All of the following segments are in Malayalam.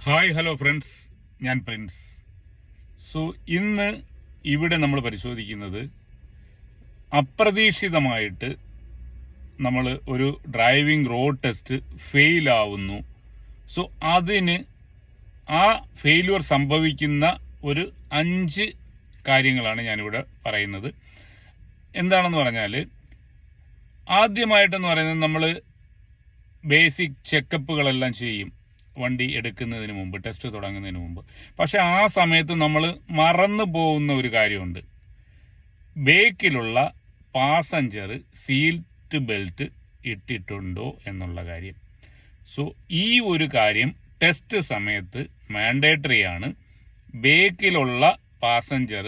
ഹായ് ഹലോ ഫ്രണ്ട്സ്, ഞാൻ പ്രിൻസ്. സോ ഇന്ന് ഇവിടെ നമ്മൾ പരിശോധിക്കുന്നത് അപ്രതീക്ഷിതമായിട്ട് നമ്മൾ ഒരു ഡ്രൈവിംഗ് റോഡ് ടെസ്റ്റ് ഫെയിലാവുന്നു. സോ അതിന് ആ ഫെയിലുവർ സംഭവിക്കുന്ന ഒരു 5 കാര്യങ്ങളാണ് ഞാനിവിടെ പറയുന്നത്. എന്താണെന്ന് പറഞ്ഞാൽ, ആദ്യമായിട്ടെന്ന് പറയുന്നത് നമ്മൾ ബേസിക് ചെക്കപ്പുകളെല്ലാം ചെയ്യും വണ്ടി എടുക്കുന്നതിന് മുമ്പ്, ടെസ്റ്റ് തുടങ്ങുന്നതിന് മുമ്പ്. പക്ഷെ ആ സമയത്ത് നമ്മൾ മറന്നു പോകുന്ന ഒരു കാര്യമുണ്ട്. ബേക്കിലുള്ള പാസഞ്ചർ സീറ്റ് ബെൽറ്റ് ഇട്ടിട്ടുണ്ടോ എന്നുള്ള കാര്യം. സോ ഈ ഒരു കാര്യം ടെസ്റ്റ് സമയത്ത് മാൻഡേറ്ററി ആണ്. ബേക്കിലുള്ള പാസഞ്ചർ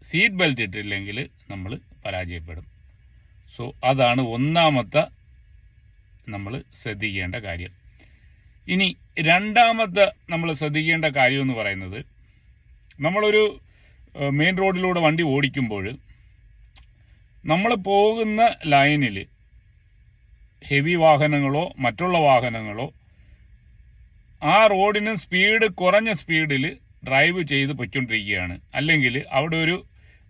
സീറ്റ് ബെൽറ്റ് ഇട്ടില്ലെങ്കിൽ നമ്മൾ പരാജയപ്പെടും. സോ അതാണ് ഒന്നാമത്തെ നമ്മൾ ശ്രദ്ധിക്കേണ്ട കാര്യം. ഇനി രണ്ടാമത്തെ നമ്മൾ ശ്രദ്ധിക്കേണ്ട കാര്യം എന്ന് പറയുന്നത്, നമ്മളൊരു മെയിൻ റോഡിലൂടെ വണ്ടി ഓടിക്കുമ്പോൾ നമ്മൾ പോകുന്ന ലൈനിൽ ഹെവി വാഹനങ്ങളോ മറ്റുള്ള വാഹനങ്ങളോ ആ റോഡിന് കുറഞ്ഞ സ്പീഡിൽ ഡ്രൈവ് ചെയ്ത് പൊയ്ക്കൊണ്ടിരിക്കുകയാണ്, അല്ലെങ്കിൽ അവിടെ ഒരു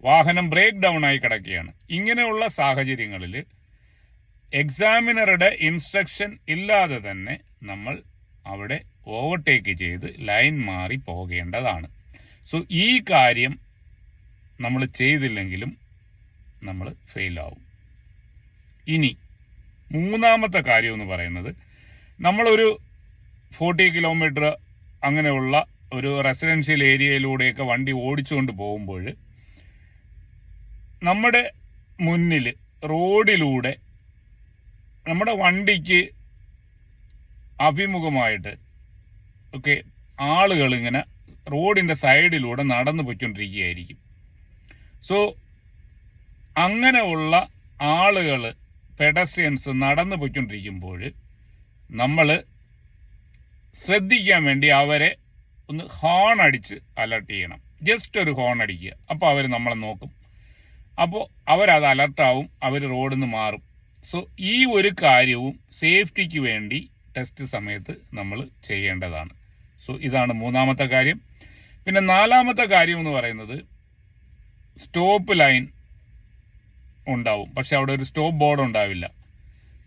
വാഹനം ബ്രേക്ക് ഡൗൺ ആയി കിടക്കുകയാണ്. ഇങ്ങനെയുള്ള സാഹചര്യങ്ങളിൽ എക്സാമിനറുടെ ഇൻസ്ട്രക്ഷൻ ഇല്ലാതെ തന്നെ നമ്മൾ അവിടെ ഓവർടേക്ക് ചെയ്ത് ലൈൻ മാറി പോകേണ്ടതാണ്. സോ ഈ കാര്യം നമ്മൾ ചെയ്തില്ലെങ്കിലും നമ്മൾ ഫെയിലാവും. ഇനി മൂന്നാമത്തെ കാര്യം എന്ന് പറയുന്നത്, നമ്മളൊരു 40 കിലോമീറ്റർ അങ്ങനെയുള്ള ഒരു റെസിഡൻഷ്യൽ ഏരിയയിലൂടെയൊക്കെ വണ്ടി ഓടിച്ചുകൊണ്ട് പോകുമ്പോൾ നമ്മുടെ മുന്നിൽ റോഡിലൂടെ നമ്മുടെ വണ്ടിക്ക് അഭിമുഖമായിട്ട് ഒക്കെ ആളുകൾ ഇങ്ങനെ റോഡിന്റെ സൈഡിലൂടെ നടന്നു പോയിക്കൊണ്ടിരിക്കുകയായിരിക്കും. സോ അങ്ങനെയുള്ള ആളുകൾ, പെഡസ്ട്രിയൻസ് നടന്നു പോയിക്കൊണ്ടിരിക്കുമ്പോൾ നമ്മൾ ശ്രദ്ധിക്കാൻ വേണ്ടി അവരെ ഒന്ന് ഹോൺ അടിച്ച് അലർട്ട് ചെയ്യണം. ജസ്റ്റ് ഒരു ഹോൺ അടിക്കുക, അപ്പോൾ അവർ നമ്മളെ നോക്കും. അപ്പോൾ അവരത് അലർട്ടാവും, അവർ റോഡിൽ നിന്ന് മാറും. സോ ഈ ഒരു കാര്യവും സേഫ്റ്റിക്ക് വേണ്ടി ടെസ്റ്റ് സമയത്ത് നമ്മൾ ചെയ്യേണ്ടതാണ്. സോ ഇതാണ് മൂന്നാമത്തെ കാര്യം. പിന്നെ നാലാമത്തെ കാര്യം എന്ന് പറയുന്നത്, സ്റ്റോപ്പ് ലൈൻ ഉണ്ടാവും, പക്ഷെ അവിടെ ഒരു സ്റ്റോപ്പ് ബോർഡ് ഉണ്ടാവില്ല.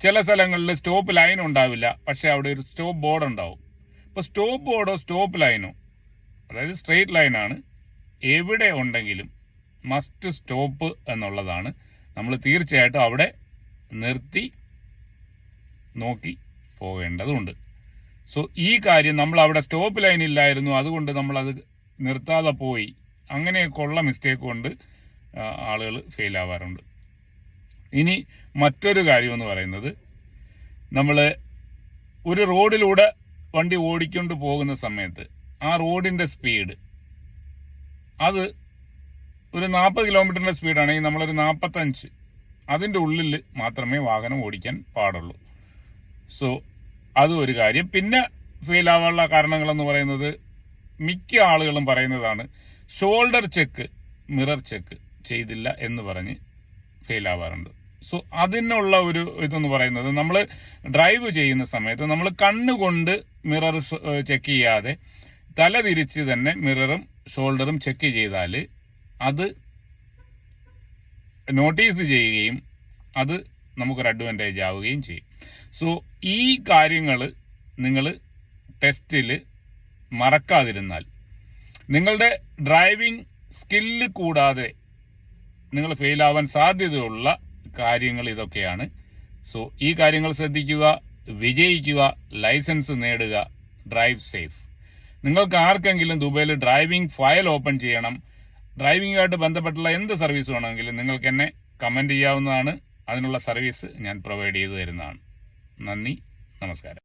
ചില സ്ഥലങ്ങളിൽ സ്റ്റോപ്പ് ലൈൻ ഉണ്ടാവില്ല, പക്ഷെ അവിടെ ഒരു സ്റ്റോപ്പ് ബോർഡ് ഉണ്ടാവും. ഇപ്പോൾ സ്റ്റോപ്പ് ബോർഡോ സ്റ്റോപ്പ് ലൈനോ, അതായത് സ്ട്രെയിറ്റ് ലൈനാണ്, എവിടെ ഉണ്ടെങ്കിലും മസ്റ്റ് സ്റ്റോപ്പ് എന്നുള്ളതാണ്. നമ്മൾ തീർച്ചയായിട്ടും അവിടെ നിർത്തി നോക്കി പോകേണ്ടതുണ്ട്. സോ ഈ കാര്യം, നമ്മൾ അവിടെ സ്റ്റോപ്പ് ലൈൻ ഇല്ലായിരുന്നു, അതുകൊണ്ട് നമ്മളത് നിർത്താതെ പോയി, അങ്ങനെയൊക്കെ ഉള്ള മിസ്റ്റേക്ക് കൊണ്ട് ആളുകൾ ഫെയിൽ ആവാറുണ്ട്. ഇനി മറ്റൊരു കാര്യം എന്ന് പറയുന്നത്, നമ്മൾ ഒരു റോഡിലൂടെ വണ്ടി ഓടിക്കൊണ്ട് പോകുന്ന സമയത്ത് ആ റോഡിന്റെ സ്പീഡ് അത് ഒരു 40 കിലോമീറ്ററിന്റെ സ്പീഡാണെങ്കിൽ നമ്മളൊരു 45 അതിൻ്റെ ഉള്ളിൽ മാത്രമേ വാഹനം ഓടിക്കാൻ പാടുള്ളൂ. സോ അതും ഒരു കാര്യം. പിന്നെ ഫെയിൽ ആവാനുള്ള കാരണങ്ങളെന്ന് പറയുന്നത്, മിക്ക ആളുകളും പറയുന്നതാണ് ഷോൾഡർ ചെക്ക്, മിറർ ചെക്ക് ചെയ്തില്ല എന്ന് പറഞ്ഞ് ഫെയിൽ ആവാറുണ്ട്. സോ അതിനുള്ള ഒരു ഇതെന്ന് പറയുന്നത്, നമ്മൾ ഡ്രൈവ് ചെയ്യുന്ന സമയത്ത് നമ്മൾ കണ്ണുകൊണ്ട് മിറർ ചെക്ക് ചെയ്യാതെ തല തിരിച്ച് തന്നെ മിററും ഷോൾഡറും ചെക്ക് ചെയ്താൽ അത് നോട്ടീസ് ചെയ്യുകയും അത് നമുക്കൊരു അഡ്വാൻറ്റേജ് ആവുകയും ചെയ്യും. സോ ഈ കാര്യങ്ങൾ നിങ്ങൾ ടെസ്റ്റിൽ മറക്കാതിരുന്നാൽ, നിങ്ങളുടെ ഡ്രൈവിംഗ് സ്കില്ല് കൂടാതെ നിങ്ങൾ ഫെയിലാവാൻ സാധ്യതയുള്ള കാര്യങ്ങൾ ഇതൊക്കെയാണ്. സോ ഈ കാര്യങ്ങൾ ശ്രദ്ധിക്കുക, വിജയിക്കുക, ലൈസൻസ് നേടുക, ഡ്രൈവ് സേഫ്. നിങ്ങൾക്ക് ആർക്കെങ്കിലും ദുബൈയിൽ ഡ്രൈവിംഗ് ഫയൽ ഓപ്പൺ ചെയ്യണം, ഡ്രൈവിംഗുമായിട്ട് ബന്ധപ്പെട്ടുള്ള എന്ത് സർവീസ് വേണമെങ്കിലും നിങ്ങൾക്ക് എന്നെ കമന്റ് ചെയ്യാവുന്നതാണ്. അതിനുള്ള സർവീസ് ഞാൻ പ്രൊവൈഡ് ചെയ്തു തരുന്നതാണ്. നന്ദി, നമസ്കാരം.